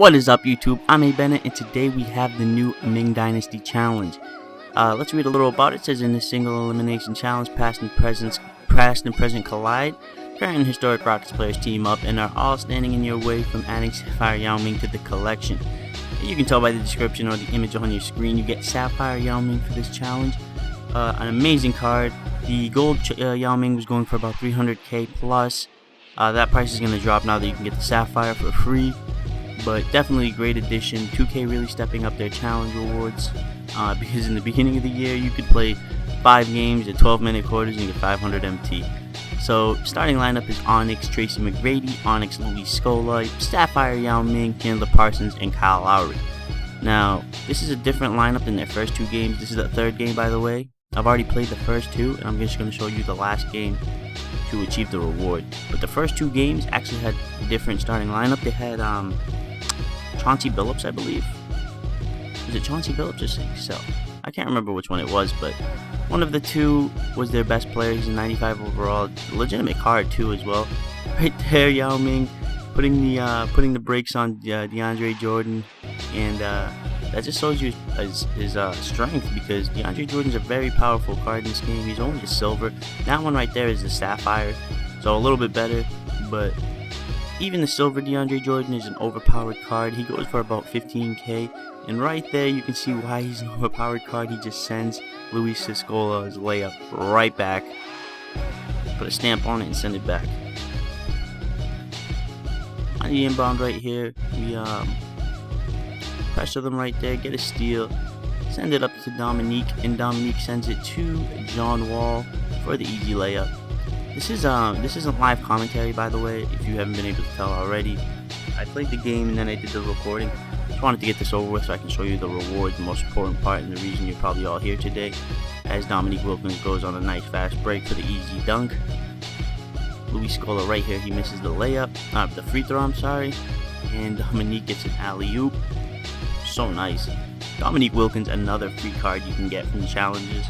What is up, YouTube? I'm A Bennett, and today we have the new Ming Dynasty challenge. Let's read a little about it. It says in this single elimination challenge, past and present collide. Current and historic Rockets players team up and are all standing in your way from adding Saphire Yao Ming to the collection. You can tell by the description or the image on your screen, you get Saphire Yao Ming for this challenge. An amazing card. The gold Yao Ming was going for about 300k plus. That price is going to drop now that you can get the Sapphire for free. But definitely a great addition. 2K really stepping up their challenge rewards, because in the beginning of the year you could play 5 games at 12-minute quarters and you get 500 MT. So starting lineup is Onyx, Tracy McGrady, Onyx, Luis Scola, Saphire Yao Ming, Chandler Parsons, and Kyle Lowry. Now this is a different lineup than their first 2 games. This is the 3rd game, by the way. I've already played the first 2, and I'm just going to show you the last game to achieve the reward. But the first 2 games actually had a different starting lineup. They had Chauncey Billups, I believe. Was it Chauncey Billups or so? I can't remember which one it was, but one of the 2 was their best player. He's a 95 overall, legitimate card too as well. Right there, Yao Ming putting the brakes on DeAndre Jordan, and that just shows you his strength, because DeAndre Jordan's a very powerful card in this game. He's only a silver. That one right there is the Sapphire, so a little bit better, but even the silver DeAndre Jordan is an overpowered card. He goes for about 15k, and right there you can see why he's an overpowered card. He just sends Luis Scola's layup right back, put a stamp on it and send it back. On the inbound right here, we pressure them right there, get a steal, send it up to Dominique, and Dominique sends it to John Wall for the easy layup. This isn't live commentary, by the way, if you haven't been able to tell already. I played the game and then I did the recording. Just wanted to get this over with so I can show you the rewards, the most important part, and the reason you're probably all here today, as Dominique Wilkins goes on a nice fast break for the easy dunk. Luis Scola right here, he misses the layup, the free throw, I'm sorry, and Dominique gets an alley-oop. So nice. Dominique Wilkins, another free card you can get from the challenges.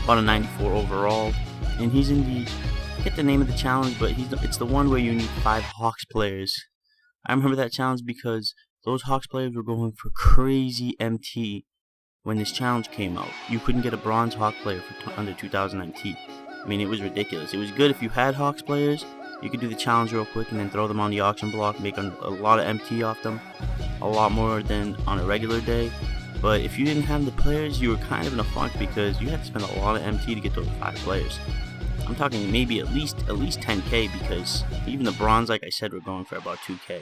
About a 94 overall. And he's in the, I forget the name of the challenge, but it's the one where you need 5 Hawks players. I remember that challenge because those Hawks players were going for crazy MT when this challenge came out. You couldn't get a bronze Hawk player for under 2000 MT. I mean, it was ridiculous. It was good if you had Hawks players. You could do the challenge real quick and then throw them on the auction block, make a lot of MT off them. A lot more than on a regular day. But if you didn't have the players, you were kind of in a funk because you had to spend a lot of MT to get those 5 players. I'm talking maybe at least 10k, because even the bronze, like I said, were going for about 2k.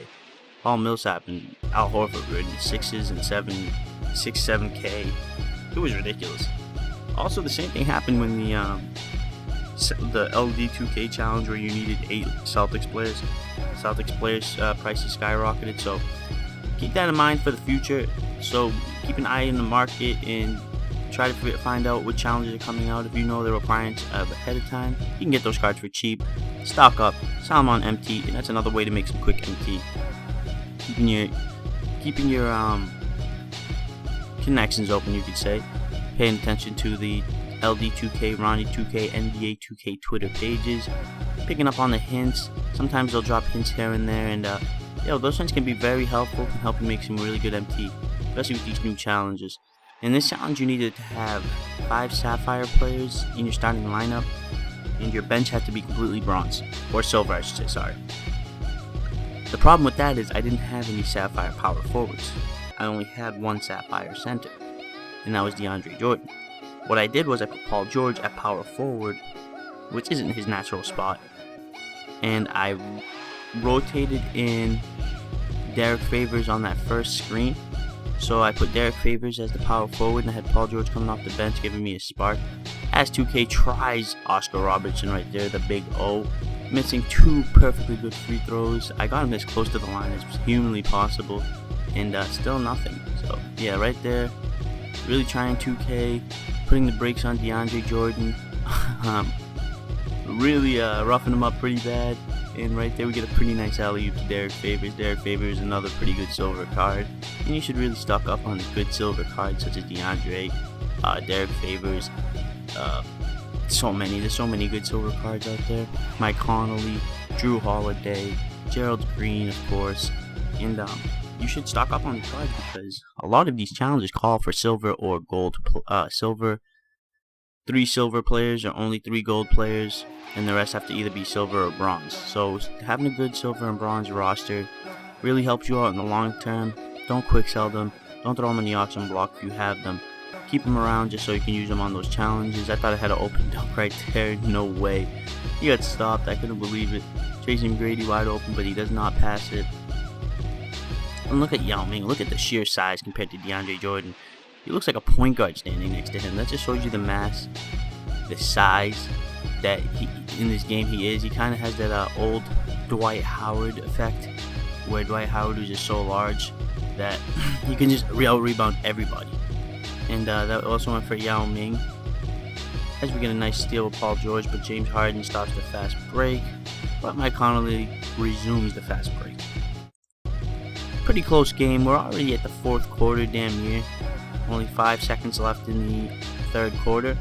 Paul Millsap and Al Horford were in the 6s and 7k. It was ridiculous. Also, the same thing happened when the LD 2K challenge, where you needed 8 Celtics players. Celtics players prices skyrocketed, so keep that in mind for the future. So keep an eye in the market and try to find out what challenges are coming out. If you know the requirements ahead of time, you can get those cards for cheap. Stock up, sell them on MT, and that's another way to make some quick MT. Keeping your connections open, you could say. Paying attention to the LD2K, Ronnie 2K, NBA 2K Twitter pages. Picking up on the hints. Sometimes they'll drop hints here and there, and those hints can be very helpful. Can help you make some really good MT, especially with these new challenges. In this challenge, you needed to have 5 Sapphire players in your starting lineup, and your bench had to be completely bronze, or silver, I should say, sorry. The problem with that is I didn't have any Sapphire power forwards. I only had 1 Sapphire center, and that was DeAndre Jordan. What I did was I put Paul George at power forward, which isn't his natural spot, and I rotated in Derek Favors on that first screen. So I put Derek Favors as the power forward, and I had Paul George coming off the bench, giving me a spark. As 2K tries Oscar Robertson right there, the big O, missing 2 perfectly good free throws. I got him as close to the line as humanly possible, and still nothing. So yeah, right there, really trying 2K, putting the brakes on DeAndre Jordan, really roughing him up pretty bad. And right there we get a pretty nice alley-oop to Derek Favors. Derek Favors is another pretty good silver card. And you should really stock up on good silver cards such as DeAndre, Derek Favors. There's so many good silver cards out there. Mike Connolly, Drew Holiday, Gerald Green, of course. and you should stock up on the cards because a lot of these challenges call for silver or gold. Silver, 3 silver players or only 3 gold players, and the rest have to either be silver or bronze. So having a good silver and bronze roster really helps you out in the long term. Don't quick sell them. Don't throw them in the auction block if you have them. Keep them around just so you can use them on those challenges. I thought I had an open dunk right there. No way. He got stopped. I couldn't believe it. Tracy McGrady wide open, but he does not pass it. And look at Yao Ming. Look at the sheer size compared to DeAndre Jordan. He looks like a point guard standing next to him. That just shows you the mass, the size that in this game he is. He kind of has that old Dwight Howard effect, where Dwight Howard was just so large that he can just out-rebound everybody. And that also went for Yao Ming. As we get a nice steal with Paul George, but James Harden stops the fast break. But Mike Conley resumes the fast break. Pretty close game. We're already at the 4th quarter, damn near. Only 5 seconds left in the 3rd quarter.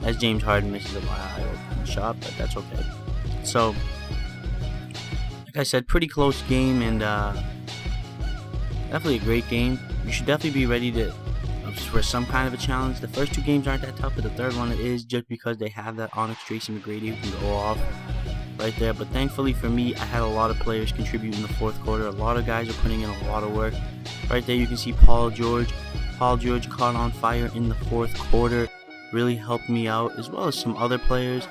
As James Harden misses a wide open shot, but that's okay. So, like I said, pretty close game, and definitely a great game. You should definitely be ready for some kind of a challenge. The first 2 games aren't that tough, but the 3rd one is, just because they have that Onyx Tracy McGrady who can go off right there. But thankfully for me, I had a lot of players contribute in the 4th quarter. A lot of guys are putting in a lot of work. Right there you can see Paul George. Paul George caught on fire in the 4th quarter. Really helped me out, as well as some other players.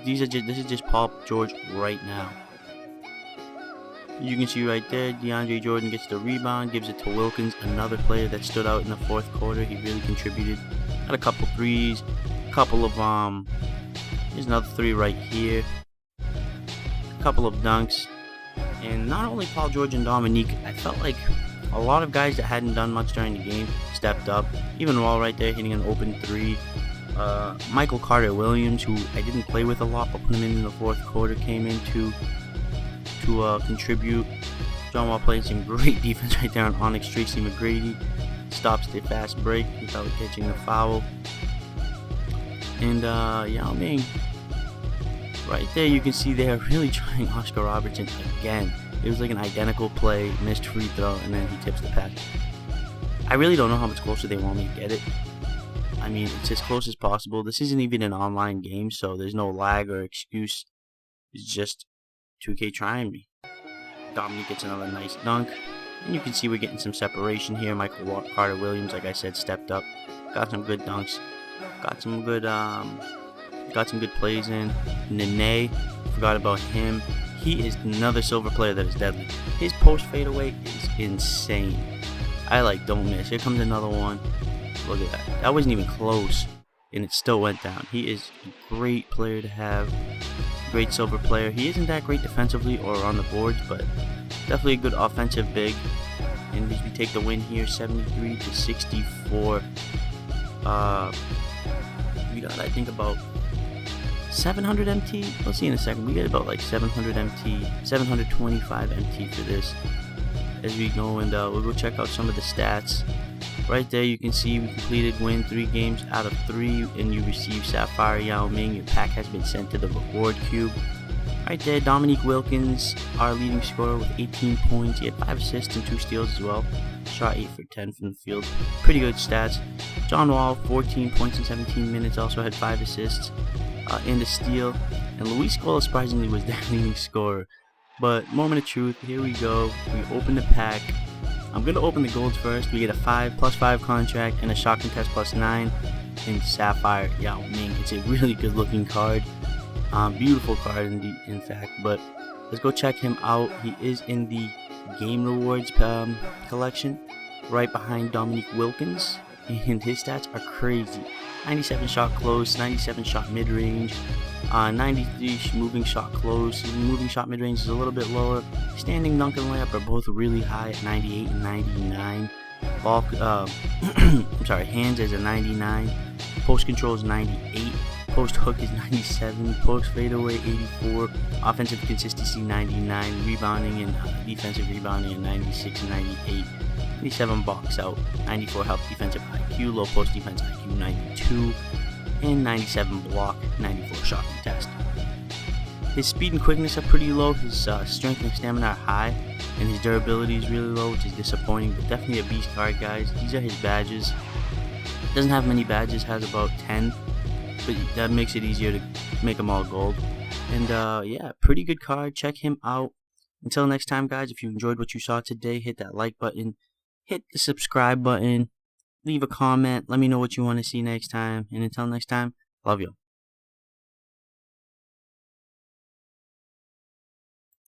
This is just Paul George right now. You can see right there, DeAndre Jordan gets the rebound, gives it to Wilkins, another player that stood out in the 4th quarter. He really contributed. Had a couple threes, a couple of here's another 3 right here, a couple of dunks, and not only Paul George and Dominique, I felt like a lot of guys that hadn't done much during the game stepped up. Even Wall right there hitting an open 3. Michael Carter Williams, who I didn't play with a lot, but put him in the 4th quarter, came in to contribute. John Wall played some great defense right there on Onyx Tracy McGrady. Stops the fast break without catching the foul. And Yao Ming, right there you can see they're really trying Oscar Robertson again. It was like an identical play, missed free throw, and then he tips the pass. I really don't know how much closer they want me to get it. I mean, it's as close as possible. This isn't even an online game, so there's no lag or excuse. It's just 2K trying me. Dominique gets another nice dunk. And you can see we're getting some separation here. Michael Carter Williams, like I said, stepped up. Got some good dunks. Got some good plays in. Nene, forgot about him. He is another silver player that is deadly. His post fadeaway is insane. I don't miss. Here comes another one. Look at that. That wasn't even close, and it still went down. He is a great player to have. Great silver player. He isn't that great defensively or on the boards, but definitely a good offensive big. And we take the win here, 73-64. We got, I think, about 700 MT. We'll see in a second. We get about 700 MT, 725 MT for this. As we go, and we'll go check out some of the stats. Right there you can see we completed win 3 games out of 3, and you receive Saphire Yao Ming. Your pack has been sent to the reward cube. Right there, Dominique Wilkins, our leading scorer with 18 points. He had 5 assists and 2 steals as well. Shot 8 for 10 from the field. Pretty good stats. John Wall, 14 points in 17 minutes, also had 5 assists and a steal. And Luis Scola surprisingly was their leading scorer. But moment of truth, here we go. We open the pack. I'm going to open the golds first. We get a 5+5 contract and a shot contest +9 in Saphire Yao Ming. It's a really good looking card. Beautiful card in fact. But let's go check him out. He is in the game rewards collection, right behind Dominique Wilkins. And his stats are crazy. 97 shot close, 97 shot mid-range, 93 moving shot close. Moving shot mid-range is a little bit lower. Standing dunk and layup are both really high at 98 and 99. Ball, I'm sorry, hands is a 99. Post control is 98. Post hook is 97. Post fadeaway 84. Offensive consistency 99. Rebounding and defensive rebounding at 96 and 98. 97 box out, 94 help defensive IQ, low post defense IQ 92, and 97 block, 94 shot contest. His speed and quickness are pretty low, his strength and stamina are high, and his durability is really low, which is disappointing, but definitely a beast card, guys. These are his badges. Doesn't have many badges, has about 10, but that makes it easier to make them all gold. And yeah, pretty good card. Check him out. Until next time, guys, if you enjoyed what you saw today, hit that like button, hit the subscribe button, leave a comment, let me know what you want to see next time, and until next time, love you.